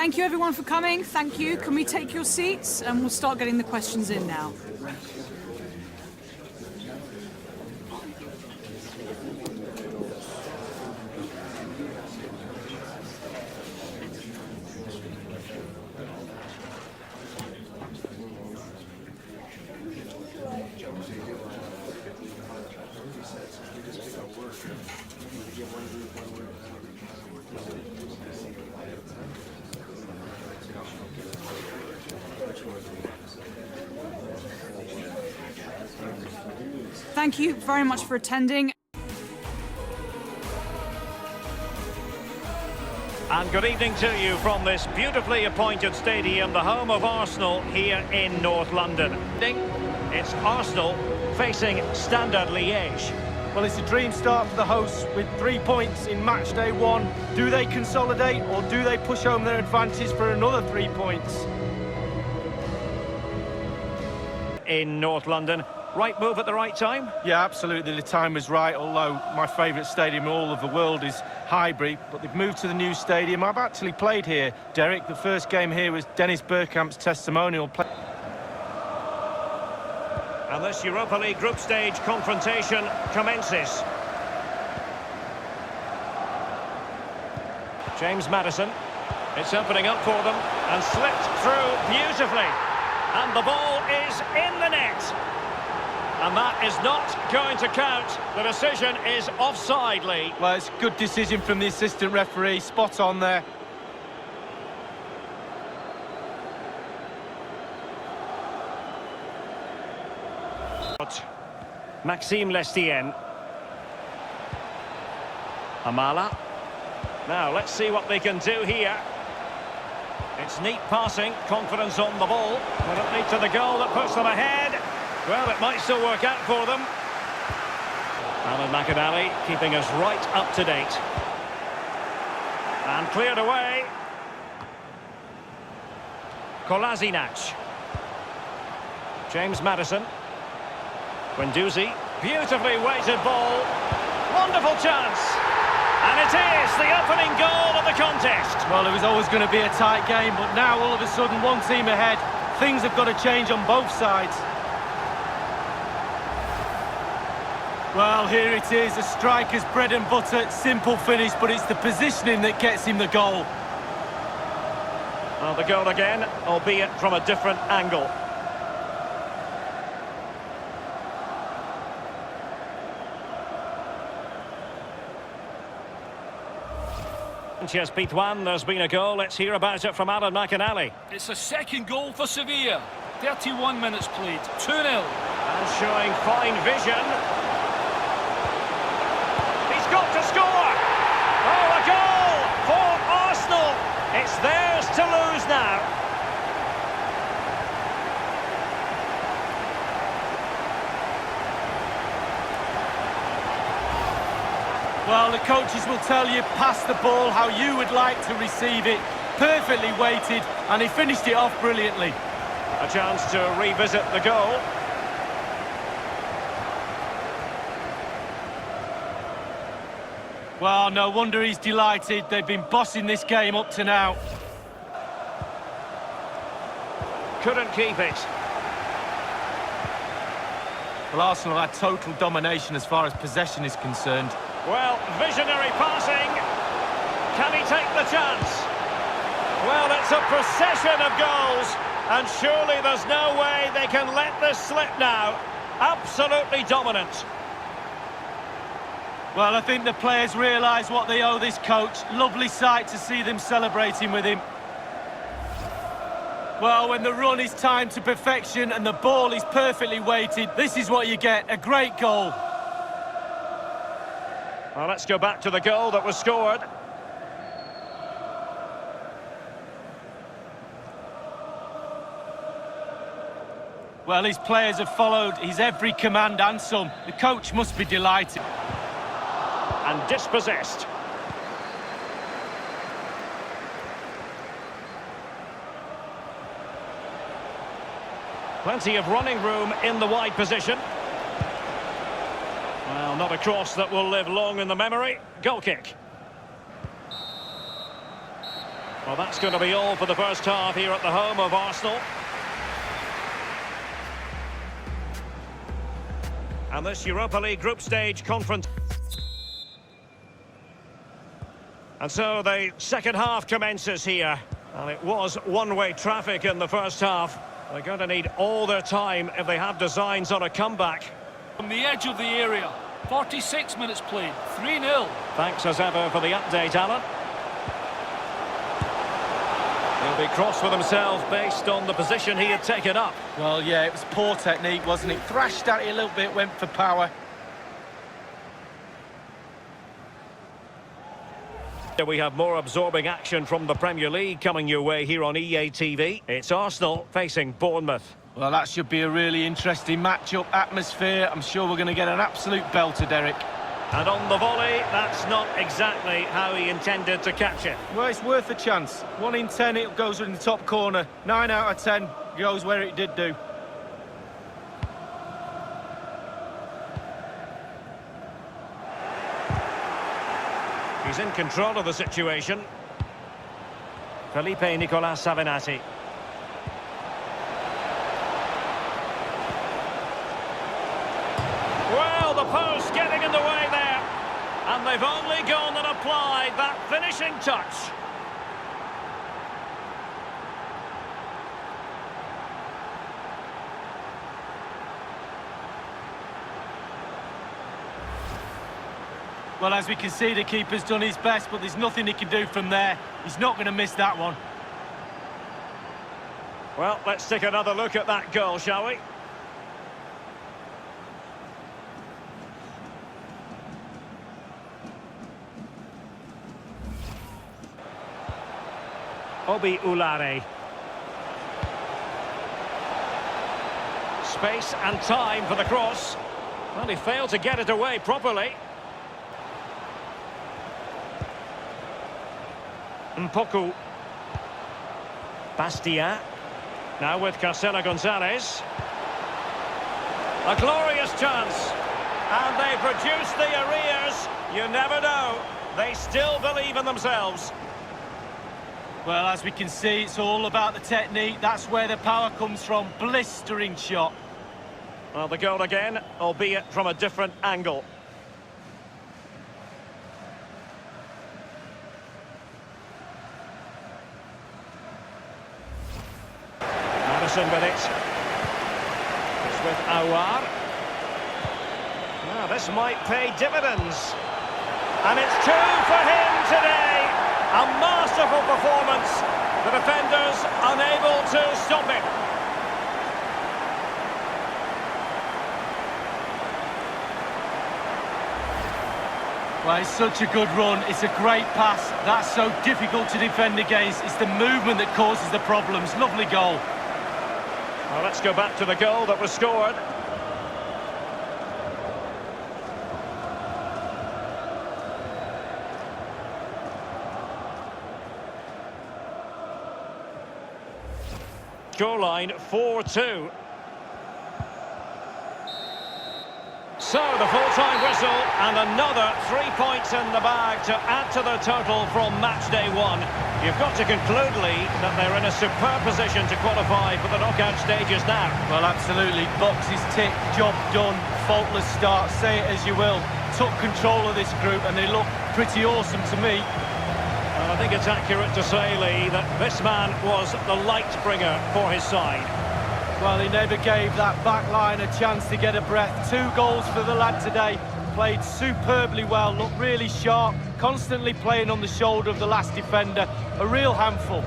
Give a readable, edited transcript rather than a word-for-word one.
Thank you everyone for coming. Thank you. Can we take your seats and we'll start getting the questions in now. Thank you very much for attending. And good evening to you from this beautifully appointed stadium, the home of Arsenal here in North London. It's Arsenal facing Standard Liège. Well, it's a dream start for the hosts with 3 points in match day 1. Do they consolidate or do they push home their advantage for another 3 points? In North London. Right move at the right time? Yeah, absolutely. The time was right, although my favourite stadium in all of the world is Highbury, but they've moved to the new stadium. I've actually played here, Derek. The first game here was Dennis Bergkamp's testimonial. And this Europa League group stage confrontation commences. James Maddison. It's opening up for them and slipped through beautifully. And the ball is in the net. And that is not going to count. The decision is offside, Lee. Well, it's a good decision from the assistant referee. Spot on there. Maxime Lestienne. Amala. Now, let's see what they can do here. It's neat passing, confidence on the ball. Will it lead to the goal that puts them ahead? Well, it might still work out for them. Alan McInally keeping us right up to date. And cleared away. Kolasinac. James Maddison. Guendouzi. Beautifully weighted ball. Wonderful chance. And it is the opening goal of the contest. Well, it was always going to be a tight game, but now all of a sudden one team ahead. Things have got to change on both sides. Well, here it is, a striker's bread and butter, simple finish, but it's the positioning that gets him the goal. Well, the goal again, albeit from a different angle. Sanchez Pizjuan, there's been a goal. Let's hear about it from Alan McInally. It's a second goal for Sevilla. 31 minutes played, 2-0. And showing fine vision. Got to score! Oh, a goal for Arsenal! It's theirs to lose now. Well, the coaches will tell you, pass the ball how you would like to receive it. Perfectly weighted, and he finished it off brilliantly. A chance to revisit the goal. Well, no wonder he's delighted. They've been bossing this game up to now. Couldn't keep it. Well, Arsenal had total domination as far as possession is concerned. Well, visionary passing. Can he take the chance? Well, it's a procession of goals, and surely there's no way they can let this slip now. Absolutely dominant. Well, I think the players realise what they owe this coach. Lovely sight to see them celebrating with him. Well, when the run is timed to perfection and the ball is perfectly weighted, this is what you get, a great goal. Well, let's go back to the goal that was scored. Well, his players have followed his every command and some. The coach must be delighted. And dispossessed. Plenty of running room in the wide position. Well, not a cross that will live long in the memory. Goal kick. Well, that's going to be all for the first half here at the home of Arsenal. And this Europa League group stage conference. And so the second half commences here. And it was one-way traffic in the first half. They're going to need all their time if they have designs on a comeback. From the edge of the area, 46 minutes played, 3-0. Thanks as ever for the update, Alan. He'll be cross with himself based on the position he had taken up. Well, yeah, it was poor technique, wasn't it? Thrashed at it a little bit, went for power. We have more absorbing action from the Premier League coming your way here on EA TV. It's Arsenal facing Bournemouth. Well, that should be a really interesting match-up atmosphere. I'm sure we're going to get an absolute belter, Derek. And on the volley, that's not exactly how he intended to catch it. Well, it's worth a chance. 1 in 10, it goes in the top corner. 9 out of 10 goes where it did do. He's in control of the situation. Felipe Nicolas Savinati. Well, the post getting in the way there. And they've only gone and applied that finishing touch. Well, as we can see, the keeper's done his best, but there's nothing he can do from there. He's not going to miss that one. Well, let's take another look at that goal, shall we? Obi Ulare. Space and time for the cross. Well, he failed to get it away properly. Mpoku. Bastia. Now with Carcela Gonzalez. A glorious chance. And they produce the arrears. You never know. They still believe in themselves. Well, as we can see, it's all about the technique. That's where the power comes from. Blistering shot. Well, the goal again, albeit from a different angle. With it. It's with Aouar. Now this might pay dividends. And it's 2 for him today. A masterful performance. The defenders unable to stop him. Well, it's such a good run. It's a great pass. That's so difficult to defend against. It's the movement that causes the problems. Lovely goal. Well, let's go back to the goal that was scored. Scoreline 4-2. So, the full-time whistle and another 3 points in the bag to add to the total from matchday 1. You've got to conclude, Lee, that they're in a superb position to qualify for the knockout stages now. Well, absolutely. Boxes ticked, job done, faultless start, say it as you will. Took control of this group and they look pretty awesome to me. Well, I think it's accurate to say, Lee, that this man was the light bringer for his side. Well, he never gave that back line a chance to get a breath. 2 goals for the lad today. Played superbly well, looked really sharp, constantly playing on the shoulder of the last defender. A real handful.